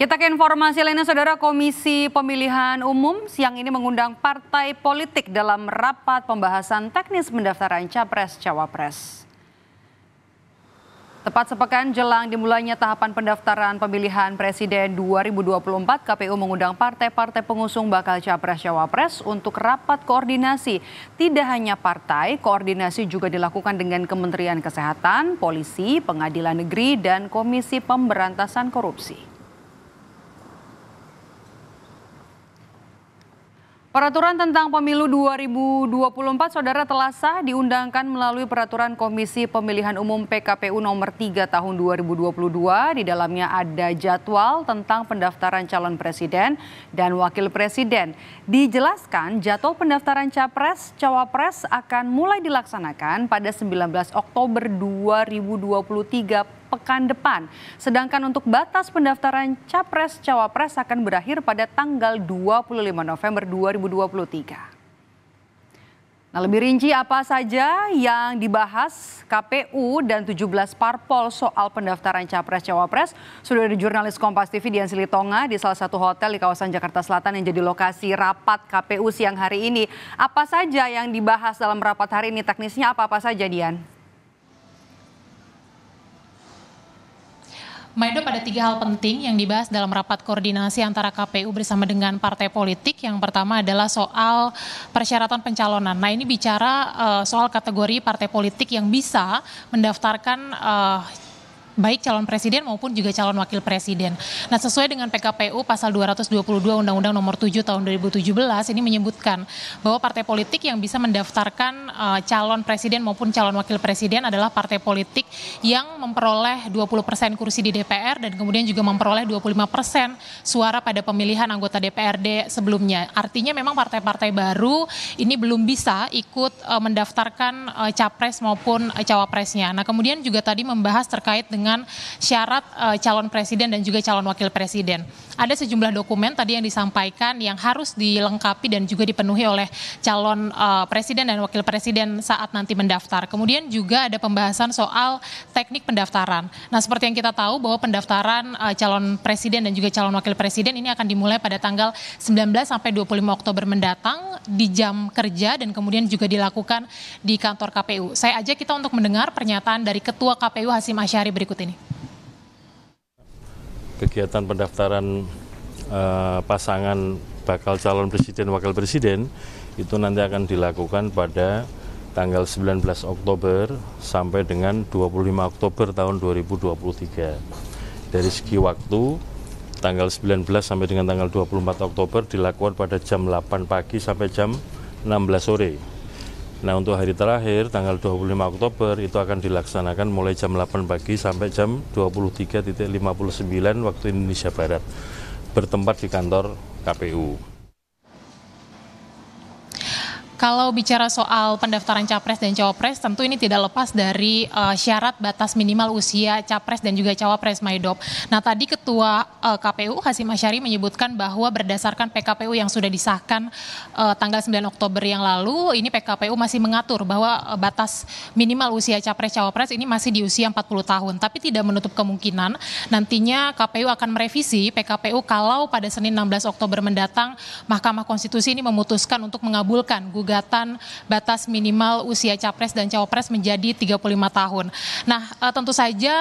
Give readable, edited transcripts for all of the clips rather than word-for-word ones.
Kita ke informasi lainnya, Saudara. Komisi Pemilihan Umum siang ini mengundang partai politik dalam rapat pembahasan teknis pendaftaran Capres-Cawapres. Tepat sepekan jelang dimulainya tahapan pendaftaran pemilihan Presiden 2024, KPU mengundang partai-partai pengusung bakal Capres-Cawapres untuk rapat koordinasi. Tidak hanya partai, koordinasi juga dilakukan dengan Kementerian Kesehatan, Polisi, Pengadilan Negeri, dan Komisi Pemberantasan Korupsi. Peraturan tentang pemilu 2024, Saudara, telah sah diundangkan melalui peraturan Komisi Pemilihan Umum PKPU nomor 3 tahun 2022. Di dalamnya ada jadwal tentang pendaftaran calon presiden dan wakil presiden. Dijelaskan jadwal pendaftaran Capres-Cawapres akan mulai dilaksanakan pada 19 Oktober 2023 pekan depan. Sedangkan untuk batas pendaftaran Capres-Cawapres akan berakhir pada tanggal 25 November 2023. Nah, lebih rinci apa saja yang dibahas KPU dan 17 parpol soal pendaftaran Capres-Cawapres sudah ada jurnalis Kompas TV Dian Silitonga di salah satu hotel di kawasan Jakarta Selatan yang jadi lokasi rapat KPU siang hari ini. Apa saja yang dibahas dalam rapat hari ini? Teknisnya apa saja, Dian? Maido, pada 3 hal penting yang dibahas dalam rapat koordinasi antara KPU bersama dengan partai politik. Yang pertama adalah soal persyaratan pencalonan. Nah, ini bicara soal kategori partai politik yang bisa mendaftarkan baik calon presiden maupun juga calon wakil presiden. Nah, sesuai dengan PKPU pasal 222 Undang-Undang nomor 7 tahun 2017 ini menyebutkan bahwa partai politik yang bisa mendaftarkan calon presiden maupun calon wakil presiden adalah partai politik yang memperoleh 20% kursi di DPR dan kemudian juga memperoleh 25% suara pada pemilihan anggota DPRD sebelumnya. Artinya memang partai-partai baru ini belum bisa ikut mendaftarkan capres maupun cawapresnya. Nah, kemudian juga tadi membahas terkait dengan syarat calon presiden dan juga calon wakil presiden. Ada sejumlah dokumen tadi yang disampaikan yang harus dilengkapi dan juga dipenuhi oleh calon presiden dan wakil presiden saat nanti mendaftar. Kemudian juga ada pembahasan soal teknik pendaftaran. Nah, seperti yang kita tahu bahwa pendaftaran calon presiden dan juga calon wakil presiden ini akan dimulai pada tanggal 19 sampai 25 Oktober mendatang di jam kerja dan kemudian juga dilakukan di kantor KPU. Saya ajak kita untuk mendengar pernyataan dari Ketua KPU Hasyim Asyari berikut ini. Kegiatan pendaftaran pasangan bakal calon presiden wakil presiden itu nanti akan dilakukan pada tanggal 19 Oktober sampai dengan 25 Oktober tahun 2023. Dari segi waktu, tanggal 19 sampai dengan tanggal 24 Oktober dilakukan pada jam 8 pagi sampai jam 16 sore. Nah, untuk hari terakhir tanggal 25 Oktober itu akan dilaksanakan mulai jam 8 pagi sampai jam 23.59 waktu Indonesia Barat, bertempat di kantor KPU. Kalau bicara soal pendaftaran capres dan cawapres, tentu ini tidak lepas dari syarat batas minimal usia capres dan juga cawapres, Maidop. Nah, tadi Ketua KPU Hasyim Asyari menyebutkan bahwa berdasarkan PKPU yang sudah disahkan tanggal 9 Oktober yang lalu, ini PKPU masih mengatur bahwa batas minimal usia capres cawapres ini masih di usia 40 tahun. Tapi tidak menutup kemungkinan nantinya KPU akan merevisi PKPU kalau pada Senin 16 Oktober mendatang Mahkamah Konstitusi ini memutuskan untuk mengabulkan gugatan batas minimal usia capres dan cawapres menjadi 35 tahun. Nah, tentu saja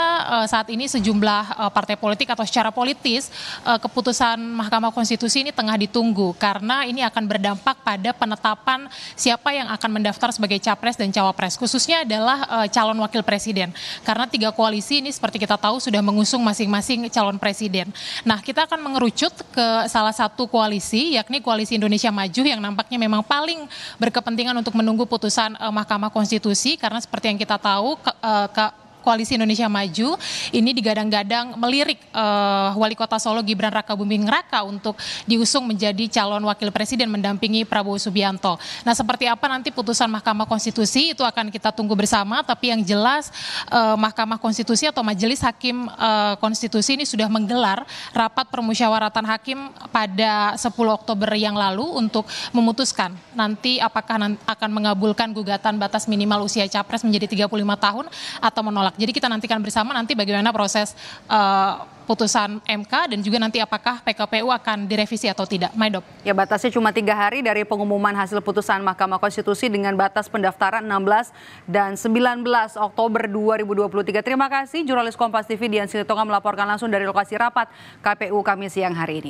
saat ini sejumlah partai politik atau secara politis keputusan Mahkamah Konstitusi ini tengah ditunggu karena ini akan berdampak pada penetapan siapa yang akan mendaftar sebagai capres dan cawapres, khususnya adalah calon wakil presiden. Karena 3 koalisi ini seperti kita tahu sudah mengusung masing-masing calon presiden. Nah, kita akan mengerucut ke salah satu koalisi, yakni Koalisi Indonesia Maju yang nampaknya memang paling berkepentingan untuk menunggu putusan Mahkamah Konstitusi karena seperti yang kita tahu Koalisi Indonesia Maju ini digadang-gadang melirik Wali Kota Solo Gibran Rakabuming Raka untuk diusung menjadi calon wakil presiden mendampingi Prabowo Subianto. Nah, seperti apa nanti putusan Mahkamah Konstitusi itu akan kita tunggu bersama, tapi yang jelas Mahkamah Konstitusi atau Majelis Hakim Konstitusi ini sudah menggelar rapat permusyawaratan hakim pada 10 Oktober yang lalu untuk memutuskan nanti apakah akan mengabulkan gugatan batas minimal usia capres menjadi 35 tahun atau menolak. ditolak. Jadi kita nantikan bersama nanti bagaimana proses putusan MK dan juga nanti apakah PKPU akan direvisi atau tidak. Maidop. Ya, batasnya cuma 3 hari dari pengumuman hasil putusan Mahkamah Konstitusi dengan batas pendaftaran 16 dan 19 Oktober 2023. Terima kasih jurnalis Kompas TV Dian Silitonga melaporkan langsung dari lokasi rapat KPU Kamis siang hari ini.